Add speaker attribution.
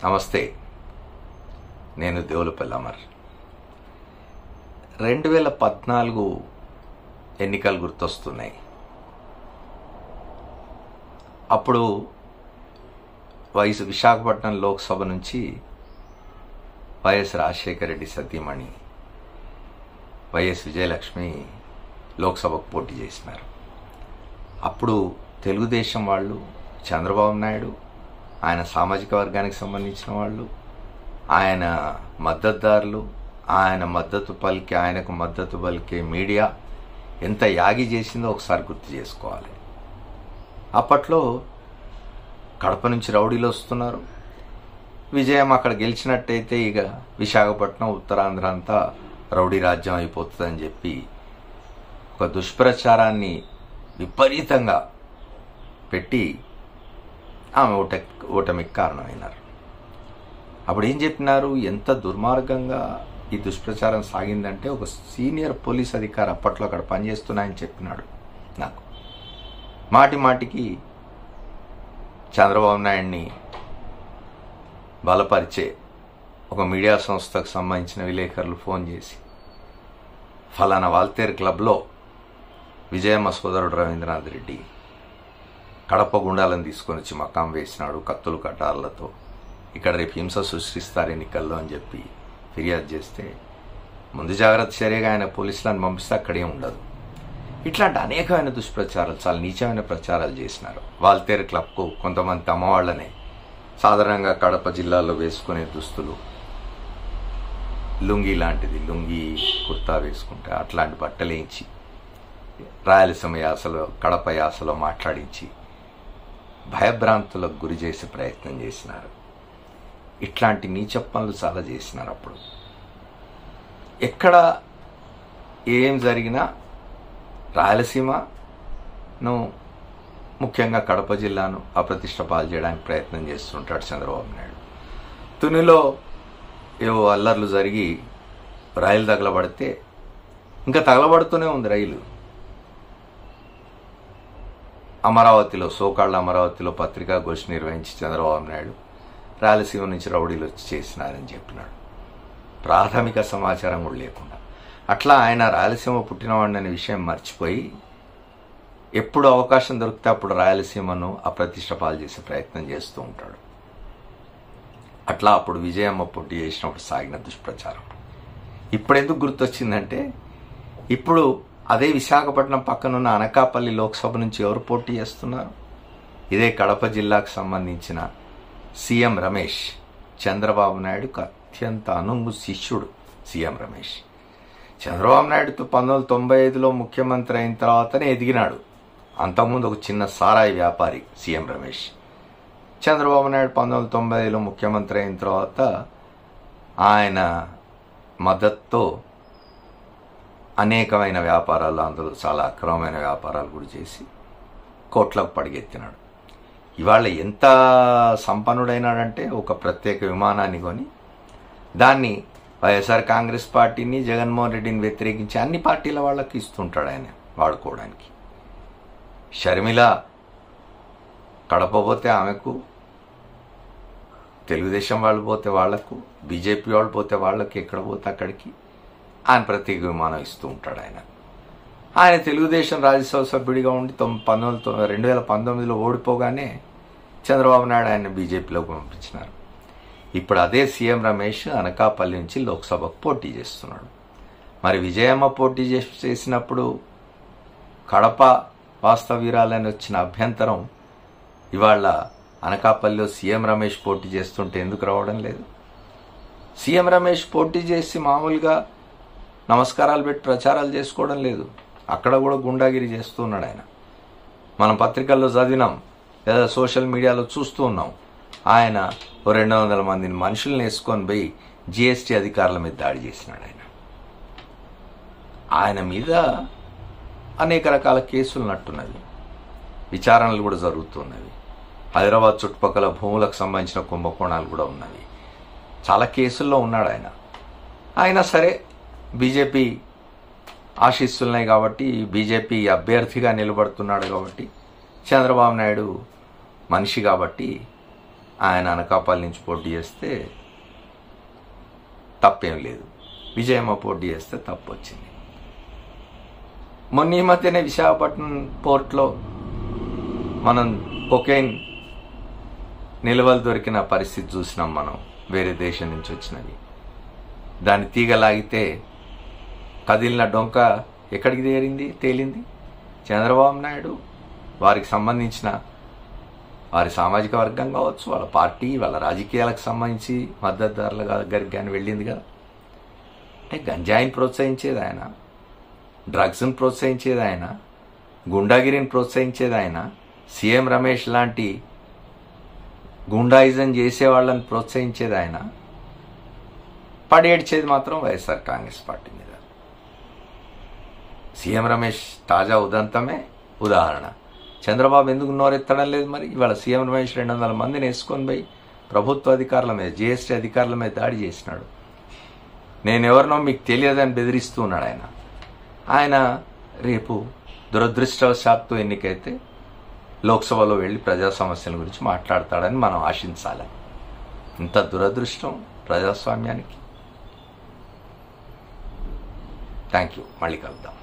Speaker 1: నమస్తే. నేను దేవులపల్లి అమర్. 2014 ఎన్నికలు గుర్తొస్తున్నాయి. అప్పుడు విశాఖపట్నం లోక్సభ నుంచి వైఎస్ రాజశేఖర రెడ్డి సతీమణి వైఎస్ విజయలక్ష్మి లోక్సభకు పోటీ చేసినారు. అప్పుడు తెలుగుదేశం వాళ్ళు, చంద్రబాబు నాయుడు, ఆయన సామాజిక వర్గానికి సంబంధించిన వాళ్ళు, ఆయన మద్దతుదారులు, ఆయనకు మద్దతు పలికే మీడియా ఎంత యాగి చేసిందో ఒకసారి గుర్తు చేసుకోవాలి. అప్పట్లో కడప నుంచి రౌడీలు వస్తున్నారు. విజయం అక్కడ గెలిచినట్టయితే ఇక విశాఖపట్నం, ఉత్తరాంధ్ర అంతా రౌడీ రాజ్యం అయిపోతుందని చెప్పి ఒక దుష్ప్రచారాన్ని విపరీతంగా పెట్టి ఆమె ఓటమికి కారణమైనారు. అప్పుడు ఏం చెప్పినారు? ఎంత దుర్మార్గంగా ఈ దుష్ప్రచారం సాగిందంటే, ఒక సీనియర్ పోలీస్ అధికారి అప్పట్లో అక్కడ పనిచేస్తున్నాయని చెప్పినాడు నాకు. మాటికి చంద్రబాబు నాయుడిని బలపరిచే ఒక మీడియా సంస్థకు సంబంధించిన విలేకరులు ఫోన్ చేసి, ఫలానా వాల్తేరు క్లబ్లో విజయమ్మ సోదరుడు రవీంద్రనాథ్ రెడ్డి కడప గుండాలను తీసుకొని వచ్చి మకాం వేసినాడు కత్తులు కటార్లతో, ఇక్కడ రేపు హింస సృష్టిస్తారు ఎన్నికల్లో అని చెప్పి ఫిర్యాదు చేస్తే, ముందు జాగ్రత్త చర్యగా ఆయన పోలీసులను పంపిస్తే అక్కడే ఉండదు. ఇట్లాంటి అనేకమైన దుష్ప్రచారాలు, చాలా నీచమైన ప్రచారాలు చేసినారు. వాల్తేరు క్లబ్కు కొంతమంది తమ వాళ్ళనే సాధారణంగా కడప జిల్లాలో వేసుకునే దుస్తులు, లుంగీ లాంటిది, లుంగీ కుర్తా వేసుకుంటే అట్లాంటి బట్టలేయించి రాయలసీమ యాసలో, కడప యాసలో మాట్లాడించి భయభ్రాంతులకు గురి చేసే ప్రయత్నం చేసినారు. ఇట్లాంటి నీచ పనులు చాలా చేసినారు. అప్పుడు ఎక్కడ ఏం జరిగినా రాయలసీమను, ముఖ్యంగా కడప జిల్లాను అప్రతిష్ట పాలు చేయడానికి ప్రయత్నం చేస్తుంటాడు చంద్రబాబు నాయుడు. తునిలో ఏవో అల్లర్లు జరిగి రైలు తగలబడితే ఇంకా తగలబడుతూనే ఉంది రైలు. అమరావతిలో, సోకాళ్ళ అమరావతిలో పత్రికాగోష్ఠి నిర్వహించి చంద్రబాబు నాయుడు రాయలసీమ నుంచి రౌడీలు వచ్చి చేసినారని చెప్పినాడు, ప్రాథమిక సమాచారం కూడా లేకుండా. అట్లా ఆయన రాయలసీమ పుట్టినవాడిని అనే విషయం మర్చిపోయి ఎప్పుడు అవకాశం దొరికితే అప్పుడు రాయలసీమను అప్రతిష్ట పాలు చేసే ప్రయత్నం చేస్తూ ఉంటాడు. అట్లా అప్పుడు విజయమ్మ పోటీ చేసినప్పుడు సాగిన దుష్ప్రచారం ఇప్పుడు ఎందుకు గుర్తొచ్చిందంటే, ఇప్పుడు అదే విశాఖపట్నం పక్కనున్న అనకాపల్లి లోక్సభ నుంచి ఎవరు పోటీ చేస్తున్నారు? ఇదే కడప జిల్లాకు సంబంధించిన సీఎం రమేష్, చంద్రబాబు నాయుడుకు అత్యంత అనుంగు శిష్యుడు సీఎం రమేష్. చంద్రబాబు నాయుడుతో 1995లో ముఖ్యమంత్రి అయిన తర్వాతనే ఎదిగినాడు. అంతకుముందు ఒక చిన్న సారాయి వ్యాపారి సీఎం రమేష్. చంద్రబాబు నాయుడు 1995లో ముఖ్యమంత్రి అయిన తర్వాత ఆయన మద్దతుతో అనేకమైన వ్యాపారాలు, అందులో చాలా అక్రమమైన వ్యాపారాలు కూడా చేసి కోట్లకు పడిగెత్తినాడు. ఇవాళ ఎంత సంపన్నుడైనాడంటే, ఒక ప్రత్యేక విమానాన్ని కొని దాన్ని వైఎస్ఆర్ కాంగ్రెస్ పార్టీని, జగన్మోహన్ రెడ్డిని వ్యతిరేకించి అన్ని పార్టీల వాళ్ళకి ఇస్తుంటాడు ఆయన వాడుకోవడానికి. షర్మిల కడప పోతే ఆమెకు, తెలుగుదేశం వాళ్ళు పోతే వాళ్లకు, బీజేపీ వాళ్ళు పోతే వాళ్ళకి, ఎక్కడ పోతే అక్కడికి ఆయన ప్రత్యేక విమానం ఇస్తూ ఉంటాడు. ఆయన తెలుగుదేశం రాజ్యసభ సభ్యుడిగా ఉండి 2019లో ఓడిపోగానే చంద్రబాబు నాయుడు ఆయన బీజేపీలోకి పంపించినారు. ఇప్పుడు అదే సీఎం రమేష్ అనకాపల్లి నుంచి లోక్సభకు పోటీ చేస్తున్నాడు. మరి విజయమ్మ పోటీ చేసినప్పుడు కడప వాస్తవీరాలని వచ్చిన అభ్యంతరం ఇవాళ అనకాపల్లిలో సీఎం రమేష్ పోటీ చేస్తుంటే ఎందుకు రావడం లేదు? సీఎం రమేష్ పోటీ చేసి మామూలుగా నమస్కారాలు పెట్టి ప్రచారాలు చేసుకోవడం లేదు, అక్కడ కూడా గుండాగిరి చేస్తున్నాడు ఆయన. మనం పత్రికల్లో చదివినాం, లేదా సోషల్ మీడియాలో చూస్తూ ఉన్నాం. ఆయన 200 మందిని మనుషుల్ని వేసుకొని పోయి జిఎస్టీ అధికారుల మీద దాడి చేసినాడు. ఆయన మీద అనేక రకాల కేసులు నట్టున్నవి, విచారణలు కూడా జరుగుతున్నవి. హైదరాబాద్ చుట్టుపక్కల భూములకు సంబంధించిన కుంభకోణాలు కూడా ఉన్నవి. చాలా కేసుల్లో ఉన్నాడు ఆయన. అయినా సరే బీజేపీ ఆశీస్సులున్నాయి కాబట్టి, బీజేపీ అభ్యర్థిగా నిలబడుతున్నాడు కాబట్టి, చంద్రబాబు నాయుడు మనిషి కాబట్టి ఆయన అనకాపల్లి నుంచి పోటీ చేస్తే తప్పేం లేదు, విజయమ్మ పోటీ చేస్తే తప్పు వచ్చింది. మొన్న ఈ మధ్యనే విశాఖపట్నం పోర్ట్లో మనం కొకైన్ నిల్వలు దొరికిన పరిస్థితి చూసినాం మనం, వేరే దేశం నుంచి వచ్చినవి. దాన్ని తీగలాగితే కదిలిన డొంక ఎక్కడికి తేలింది? చంద్రబాబు నాయుడు వారికి సంబంధించిన వారి సామాజిక వర్గం కావచ్చు, వాళ్ళ పార్టీ, వాళ్ళ రాజకీయాలకు సంబంధించి మద్దతుదారుల దగ్గరికి కానీ వెళ్ళింది కదా. అంటే గంజాయిని ప్రోత్సహించేది ఆయన, డ్రగ్స్ని ప్రోత్సహించేది ఆయన, గుండాగిరిని ప్రోత్సహించేది ఆయన, సీఎం రమేష్ లాంటి గుండాయిజం చేసేవాళ్ళని ప్రోత్సహించేది ఆయన, పడేడ్చేది మాత్రం వైఎస్ఆర్ కాంగ్రెస్ పార్టీ మీద. సీఎం రమేష్ తాజా ఉదంతమే ఉదాహరణ. చంద్రబాబు ఎందుకు నోరెత్తడం లేదు మరి? ఇవాళ సీఎం రమేష్ 200 మందిని వేసుకొని పోయి ప్రభుత్వ అధికారుల మీద, జీఎస్టీ అధికారుల మీద దాడి చేసినాడు. నేనెవరినో మీకు తెలియదని బెదిరిస్తూ ఉన్నాడు ఆయన. రేపు దురదృష్టవశాత్తు ఎన్నికైతే లోక్సభలో వెళ్ళి ప్రజా సమస్యల గురించి మాట్లాడతాడని మనం ఆశించాలి. ఇంత దురదృష్టం ప్రజాస్వామ్యానికి. Thank you. మళ్ళీ కలుద్దాం.